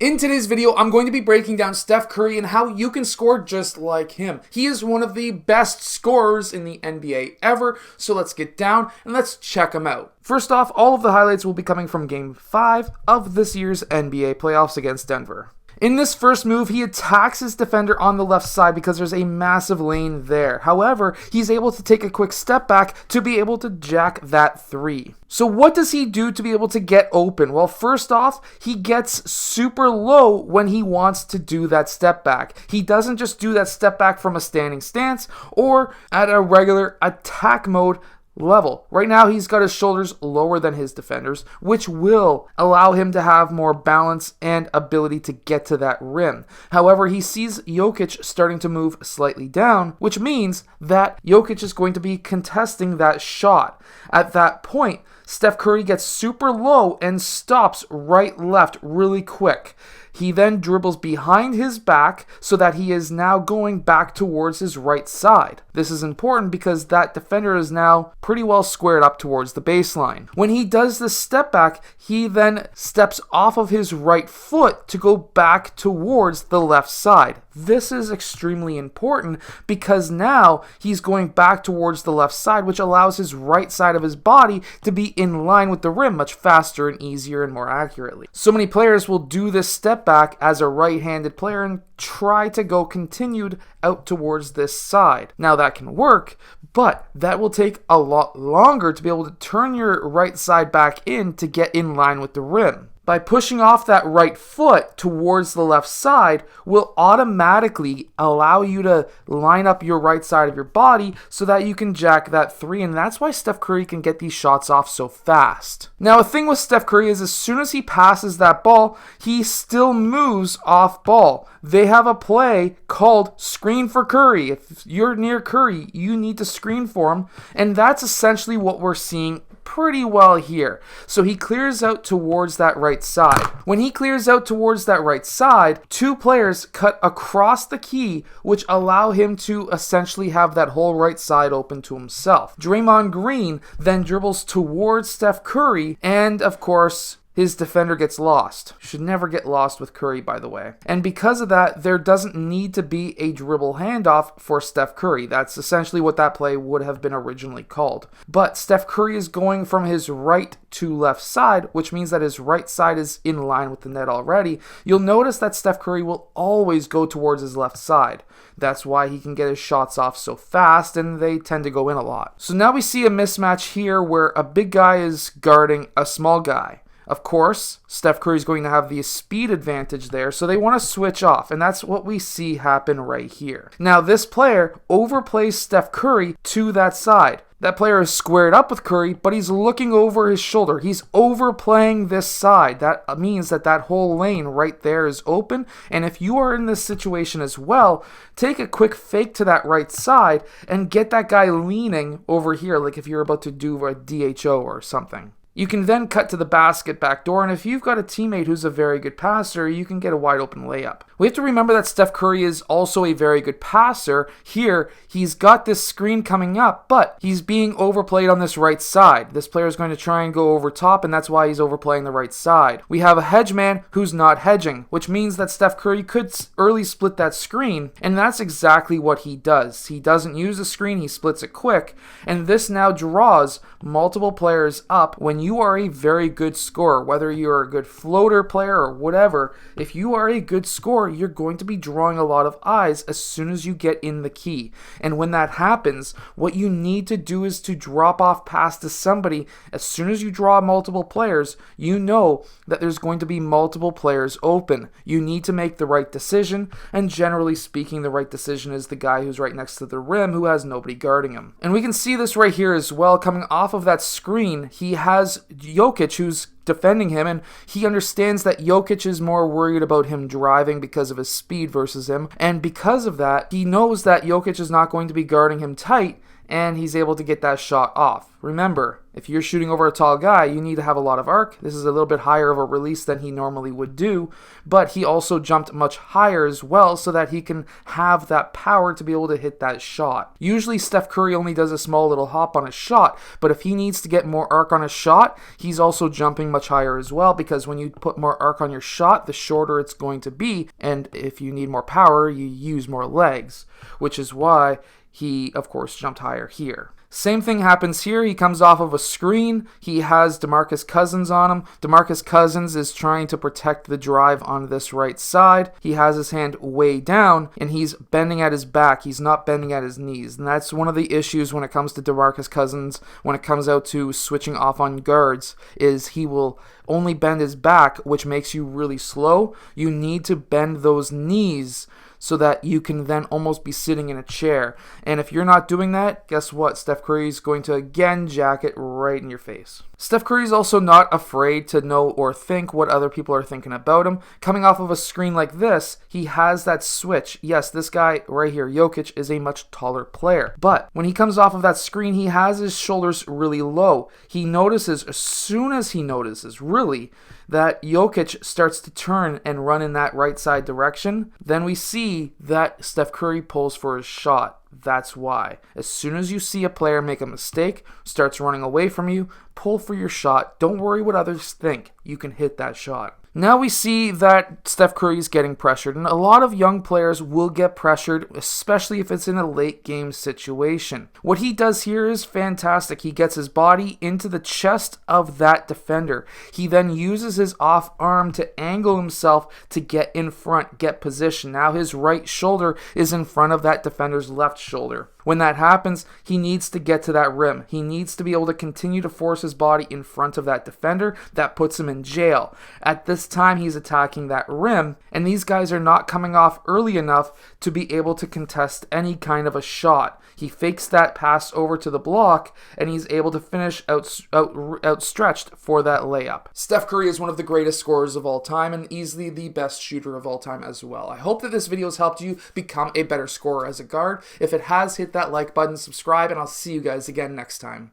In today's video, I'm going to be breaking down Steph Curry and how you can score just like him. He is one of the best scorers in the NBA ever, so let's get down and let's check him out. First off, all of the highlights will be coming from Game 5 of this year's NBA playoffs against Denver. In this first move, he attacks his defender on the left side because there's a massive lane there. However, he's able to take a quick step back to be able to jack that three. So what does he do to be able to get open? Well, first off, he gets super low when he wants to do that step back. He doesn't just do that step back from a standing stance or at a regular attack mode level. Right now, he's got his shoulders lower than his defenders, which will allow him to have more balance and ability to get to that rim. However, he sees Jokic starting to move slightly down, which means that Jokic is going to be contesting that shot. At that point, Steph Curry gets super low and stops right-left really quick. He then dribbles behind his back so that he is now going back towards his right side. This is important because that defender is now pretty well squared up towards the baseline. When he does this step back, he then steps off of his right foot to go back towards the left side. This is extremely important because now he's going back towards the left side, which allows his right side of his body to be in line with the rim much faster and easier and more accurately. So many players will do this step back as a right-handed player and try to go continued out towards this side. Now that can work, but that will take a lot longer to be able to turn your right side back in to get in line with the rim. By pushing off that right foot towards the left side will automatically allow you to line up your right side of your body so that you can jack that three, and that's why Steph Curry can get these shots off so fast. Now, a thing with Steph Curry is as soon as he passes that ball, he still moves off ball. They have a play called screen for Curry. If you're near Curry, you need to screen for him, and that's essentially what we're seeing pretty well here. So he clears out towards that right side. When he clears out towards that right side, two players cut across the key, which allow him to essentially have that whole right side open to himself. Draymond Green then dribbles towards Steph Curry, and of course, his defender gets lost. You should never get lost with Curry, by the way. And because of that, there doesn't need to be a dribble handoff for Steph Curry. That's essentially what that play would have been originally called. But Steph Curry is going from his right to left side, which means that his right side is in line with the net already. You'll notice that Steph Curry will always go towards his left side. That's why he can get his shots off so fast, and they tend to go in a lot. So now we see a mismatch here where a big guy is guarding a small guy. Of course, Steph Curry is going to have the speed advantage there, so they want to switch off, and that's what we see happen right here. Now, this player overplays Steph Curry to that side. That player is squared up with Curry, but he's looking over his shoulder. He's overplaying this side. That means that that whole lane right there is open, and if you are in this situation as well, take a quick fake to that right side and get that guy leaning over here, like if you're about to do a DHO or something. You can then cut to the basket back door, and if you've got a teammate who's a very good passer, you can get a wide open layup. We have to remember that Steph Curry is also a very good passer. Here, he's got this screen coming up, but he's being overplayed on this right side. This player is going to try and go over top, and that's why he's overplaying the right side. We have a hedge man who's not hedging, which means that Steph Curry could early split that screen, and that's exactly what he does. He doesn't use the screen, he splits it quick, and this now draws multiple players up. When you are a very good scorer, whether you're a good floater player or whatever, if you are a good scorer, you're going to be drawing a lot of eyes as soon as you get in the key. And when that happens, what you need to do is to drop off pass to somebody. As soon as you draw multiple players, you know that there's going to be multiple players open. You need to make the right decision, and generally speaking, the right decision is the guy who's right next to the rim who has nobody guarding him. And we can see this right here as well. Coming off of that screen, he has Jokic who's defending him, and he understands that Jokic is more worried about him driving because of his speed versus him, and because of that, he knows that Jokic is not going to be guarding him tight, and he's able to get that shot off. Remember, if you're shooting over a tall guy, you need to have a lot of arc. This is a little bit higher of a release than he normally would do, but he also jumped much higher as well so that he can have that power to be able to hit that shot. Usually Steph Curry only does a small little hop on a shot, but if he needs to get more arc on a shot, he's also jumping much higher as well, because when you put more arc on your shot, the shorter it's going to be, and if you need more power, you use more legs, which is why he, of course, jumped higher here. Same thing happens here. He comes off of a screen. He has DeMarcus Cousins on him. DeMarcus Cousins is trying to protect the drive on this right side. He has his hand way down, and he's bending at his back. He's not bending at his knees. And that's one of the issues when it comes to DeMarcus Cousins, when it comes out to switching off on guards, is he will only bend his back, which makes you really slow. You need to bend those knees so that you can then almost be sitting in a chair. And if you're not doing that, guess what? Steph Curry is going to again jack it right in your face. Steph Curry is also not afraid to know or think what other people are thinking about him. Coming off of a screen like this, he has that switch. Yes, this guy right here, Jokic, is a much taller player. But when he comes off of that screen, he has his shoulders really low. He notices, as soon as he notices, really, that Jokic starts to turn and run in that right side direction, then we see that Steph Curry pulls for his shot. That's why. As soon as you see a player make a mistake, starts running away from you, pull for your shot. Don't worry what others think. You can hit that shot. Now we see that Steph Curry is getting pressured, and a lot of young players will get pressured, especially if it's in a late game situation. What he does here is fantastic. He gets his body into the chest of that defender. He then uses his off arm to angle himself to get in front, get position. Now his right shoulder is in front of that defender's left shoulder. When that happens, he needs to get to that rim. He needs to be able to continue to force his body in front of that defender. That puts him in jail. At this time, he's attacking that rim, and these guys are not coming off early enough to be able to contest any kind of a shot. He fakes that pass over to the block, and he's able to finish outstretched for that layup. Steph Curry is one of the greatest scorers of all time and easily the best shooter of all time as well. I hope that this video has helped you become a better scorer as a guard. If it has, hit that like button, subscribe, and I'll see you guys again next time.